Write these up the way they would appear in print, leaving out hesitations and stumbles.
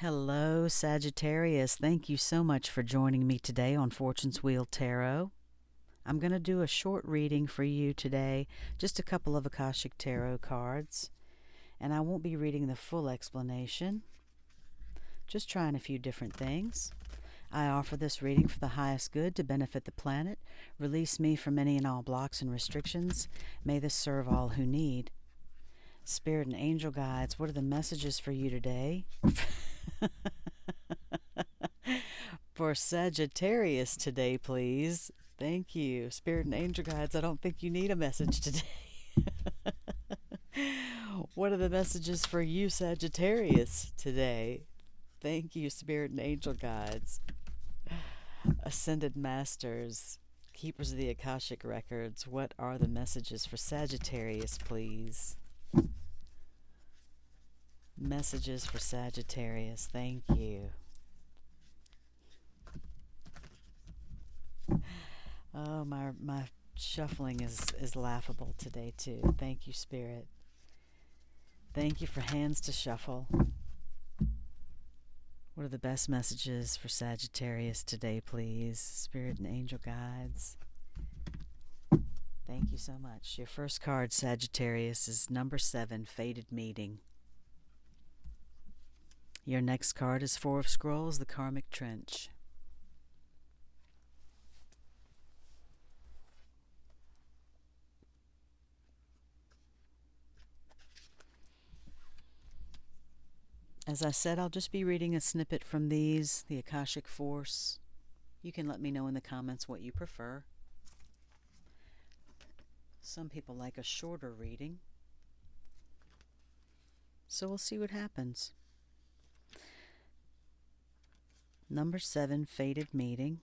Hello, Sagittarius. Thank you so much for joining me today on Fortune's Wheel Tarot. I'm going to do a short reading for you today, just a couple of AKASHIC Tarot cards, and I won't be reading the full explanation, just trying a few different things. I offer this reading for the highest good to benefit the planet, release me from any and all blocks and restrictions. May this serve all who need. Spirit and angel guides, what are the messages for you today? For Sagittarius today, please. Thank you. Spirit and angel guides, I don't think you need a message today. What are the messages for you, Sagittarius, today? Thank you, Spirit and angel guides. Ascended Masters, keepers of the Akashic records, what are the messages for Sagittarius, please? Messages for Sagittarius. Thank you. Oh, my shuffling is laughable today, too. Thank you, Spirit. Thank you for hands to shuffle. What are the best messages for Sagittarius today, please? Spirit and angel guides. Thank you so much. Your first card, Sagittarius, is number 7, Fated Meeting. Your next card is 4 of Scrolls, the Karmic Trench. As I said, I'll just be reading a snippet from these, the Akashic Force. You can let me know in the comments what you prefer. Some people like a shorter reading, so we'll see what happens. Number 7, Fated Meeting.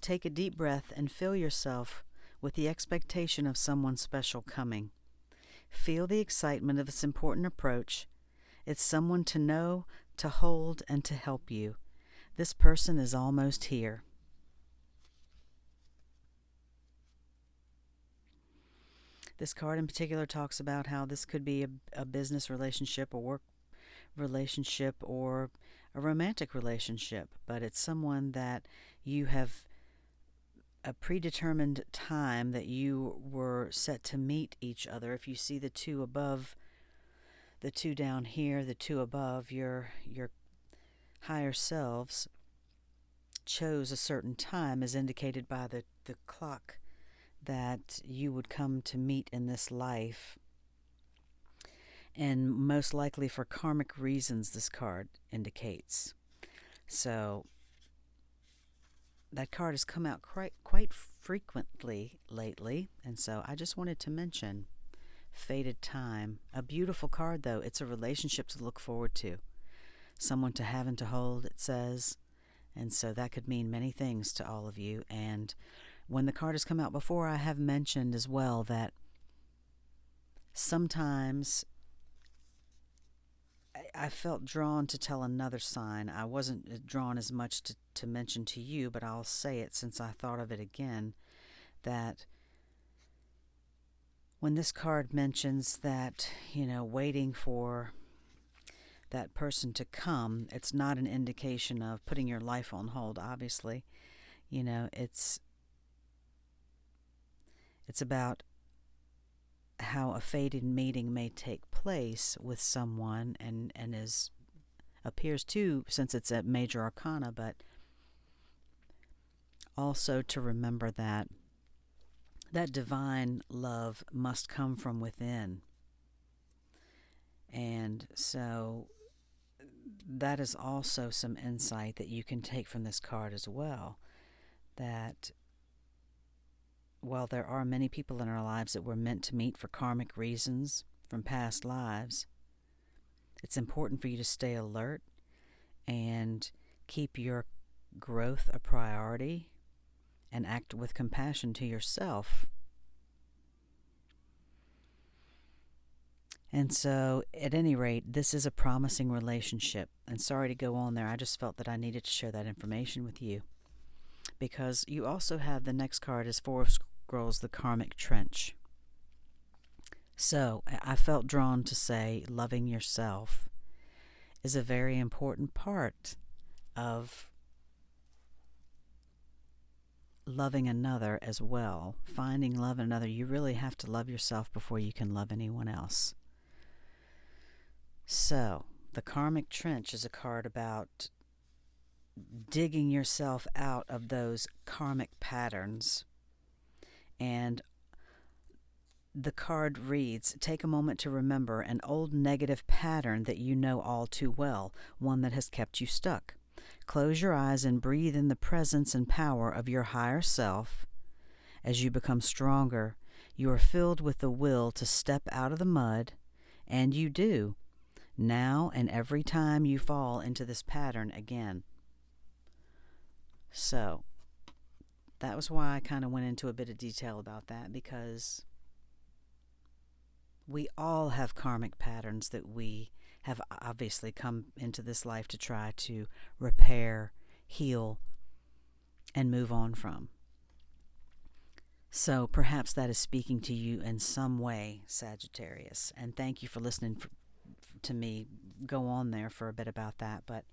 Take a deep breath and fill yourself with the expectation of someone special coming. Feel the excitement of this important approach. It's someone to know, to hold, and to help you. This person is almost here. This card in particular talks about how this could be a business relationship, a work relationship, or a romantic relationship, but it's someone that you have a predetermined time that you were set to meet each other. If you see the 2 above, the 2 down here, the 2 above, your higher selves chose a certain time as indicated by the clock that you would come to meet in this life. And most likely for karmic reasons, this card indicates. So that card has come out quite frequently lately, and so I just wanted to mention Fated Time. A beautiful card, though. It's a relationship to look forward to. Someone to have and to hold, it says. And so that could mean many things to all of you. And when the card has come out before, I have mentioned as well that sometimes I felt drawn to tell another sign. I wasn't drawn as much to mention to you, but I'll say it since I thought of it again, that when this card mentions that, waiting for that person to come, it's not an indication of putting your life on hold, obviously. It's about how a fated meeting may take place with someone and appears to, since it's a major arcana, but also to remember that divine love must come from within. And so that is also some insight that you can take from this card as well, that while there are many people in our lives that we're meant to meet for karmic reasons from past lives, it's important for you to stay alert and keep your growth a priority and act with compassion to yourself. And so, at any rate, this is a promising relationship. And sorry to go on there, I just felt that I needed to share that information with you. Because you also have the next card is 4 of Scrolls, the Karmic Trench. So I felt drawn to say loving yourself is a very important part of loving another as well. Finding love in another, you really have to love yourself before you can love anyone else. So, the Karmic Trench is a card about digging yourself out of those karmic patterns. And the card reads, take a moment to remember an old negative pattern that you know all too well, one that has kept you stuck. Close your eyes and breathe in the presence and power of your higher self. As you become stronger, you are filled with the will to step out of the mud, and you do, now and every time you fall into this pattern again. So, that was why I kind of went into a bit of detail about that, because we all have karmic patterns that we have obviously come into this life to try to repair, heal, and move on from. So perhaps that is speaking to you in some way, Sagittarius. And thank you for listening to me go on there for a bit about that. But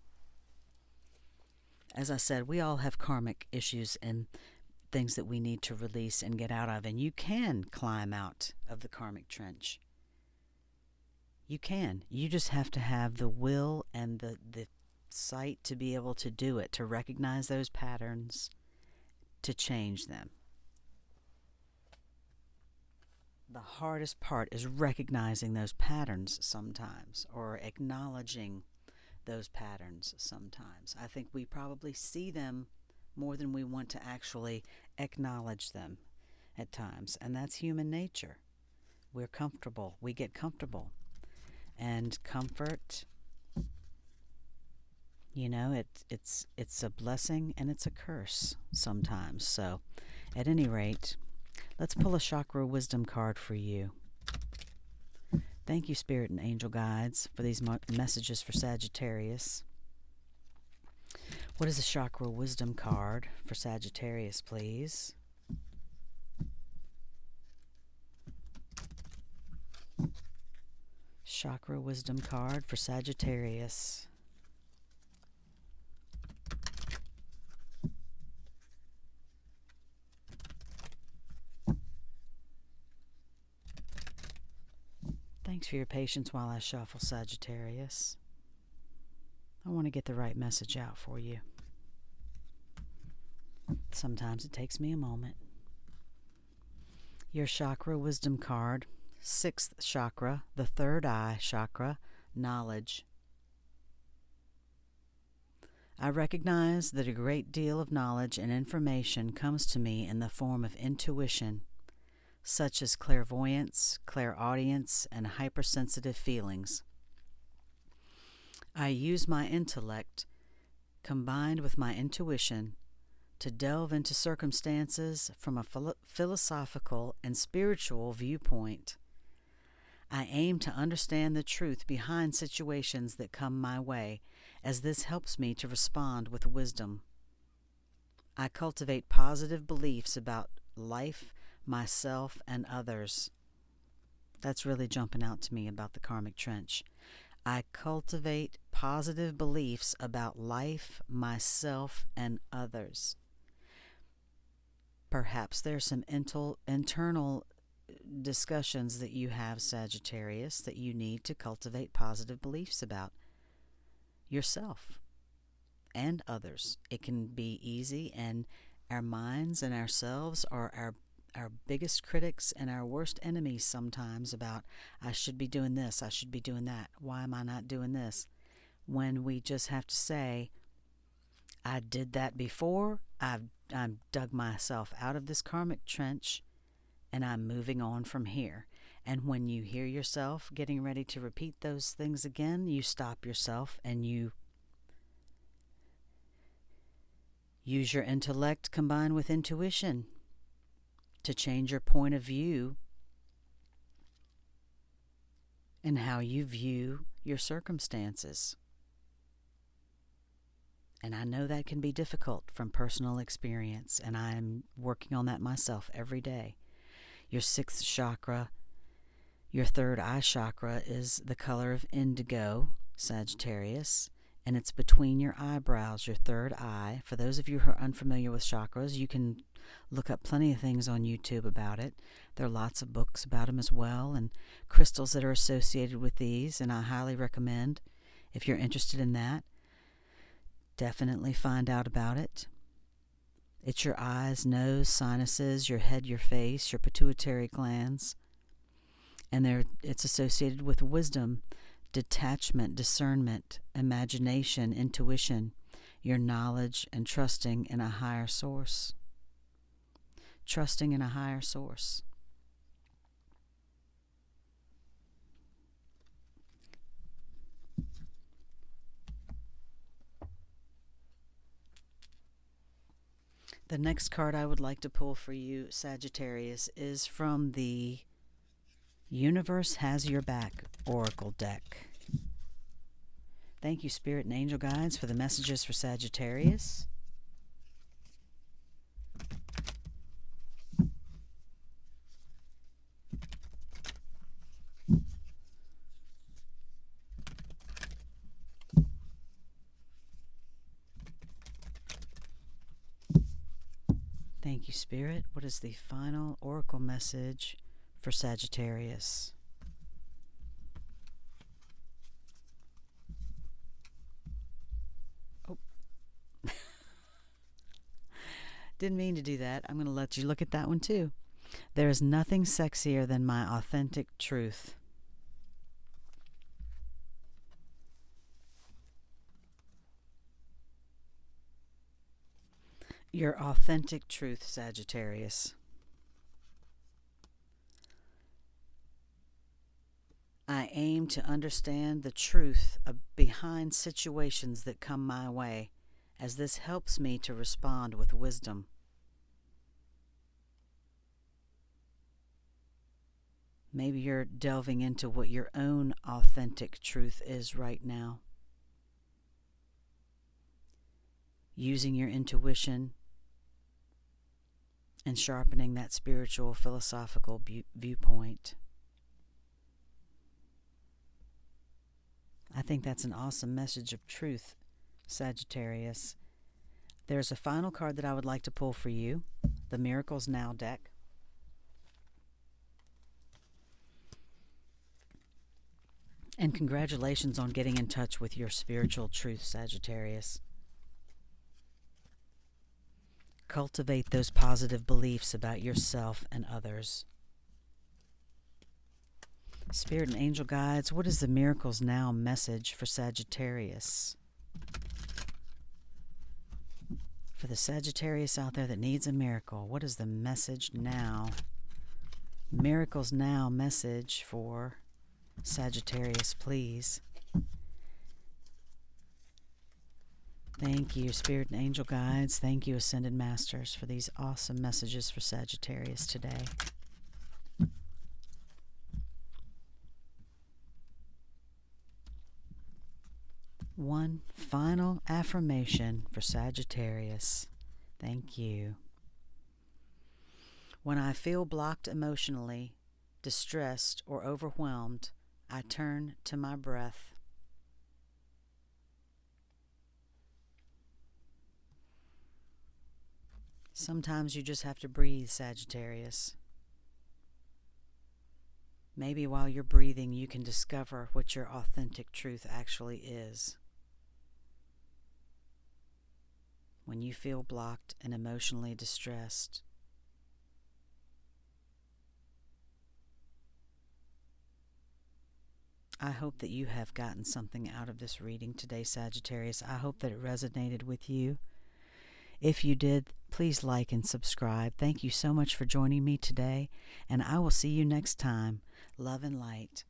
as I said, we all have karmic issues and things that we need to release and get out of. And you can climb out of the karmic trench. You can. You just have to have the will and the sight to be able to do it, to recognize those patterns, to change them. The hardest part is recognizing those patterns sometimes, or acknowledging those patterns sometimes. I think we probably see them more than we want to actually acknowledge them at times, and that's human nature. We're comfortable. We get comfortable. And comfort, you know, it's a blessing and it's a curse sometimes. So, at any rate, let's pull a chakra wisdom card for you. Thank you, Spirit and Angel Guides, for these messages for Sagittarius. What is a chakra wisdom card for Sagittarius, please? Chakra wisdom card for Sagittarius. Thanks for your patience while I shuffle, Sagittarius. I want to get the right message out for you. Sometimes it takes me a moment. Your chakra wisdom card, 6th chakra, the third eye chakra, knowledge. I recognize that a great deal of knowledge and information comes to me in the form of intuition, such as clairvoyance, clairaudience, and hypersensitive feelings. I use my intellect, combined with my intuition, to delve into circumstances from a philosophical and spiritual viewpoint. I aim to understand the truth behind situations that come my way, as this helps me to respond with wisdom. I cultivate positive beliefs about life, myself, and others. That's really jumping out to me about the karmic trench. I cultivate positive beliefs about life, myself, and others. Perhaps there's some internal discussions that you have, Sagittarius, that you need to cultivate positive beliefs about yourself and others. It can be easy, and our minds and ourselves are our biggest critics and our worst enemies sometimes about, I should be doing this, I should be doing that, why am I not doing this? When we just have to say, I did that before, I've dug myself out of this karmic trench, and I'm moving on from here. And when you hear yourself getting ready to repeat those things again, you stop yourself and you use your intellect combined with intuition to change your point of view and how you view your circumstances. And I know that can be difficult from personal experience, and I'm working on that myself every day. Your 6th chakra, Your third eye chakra is the color of indigo, Sagittarius, and it's between your eyebrows, your third eye. For those of you who are unfamiliar with chakras, you can look up plenty of things on YouTube about it. There are lots of books about them as well, and crystals that are associated with these, and I highly recommend, if you're interested in that, definitely find out about it. It's your eyes, nose, sinuses, your head, your face, your pituitary glands, and it's associated with wisdom, detachment, discernment, imagination, intuition, your knowledge, and trusting in a higher source. Trusting in a higher source. The next card I would like to pull for you, Sagittarius, is from the Universe Has Your Back Oracle deck. Thank you, Spirit and Angel Guides, for the messages for Sagittarius. Thank you, Spirit. What is the final oracle message for Sagittarius? Oh. Didn't mean to do that. I'm going to let you look at that one too. There is nothing sexier than my authentic truth. Your authentic truth, Sagittarius. I aim to understand the truth behind situations that come my way, as this helps me to respond with wisdom. Maybe you're delving into what your own authentic truth is right now. Using your intuition and sharpening that spiritual, philosophical viewpoint. I think that's an awesome message of truth, Sagittarius. There's a final card that I would like to pull for you, the Miracles Now deck. And congratulations on getting in touch with your spiritual truth, Sagittarius. Cultivate those positive beliefs about yourself and others. Spirit and Angel Guides, what is the Miracles Now message for Sagittarius? For the Sagittarius out there that needs a miracle, what is the message now? Miracles Now message for Sagittarius, please. Thank you, Spirit and Angel Guides. Thank you, Ascended Masters, for these awesome messages for Sagittarius today. One final affirmation for Sagittarius. Thank you. When I feel blocked emotionally, distressed, or overwhelmed, I turn to my breath. Sometimes you just have to breathe, Sagittarius. Maybe while you're breathing, you can discover what your authentic truth actually is. When you feel blocked and emotionally distressed, I hope that you have gotten something out of this reading today, Sagittarius. I hope that it resonated with you. If you did, please like and subscribe. Thank you so much for joining me today, and I will see you next time. Love and light.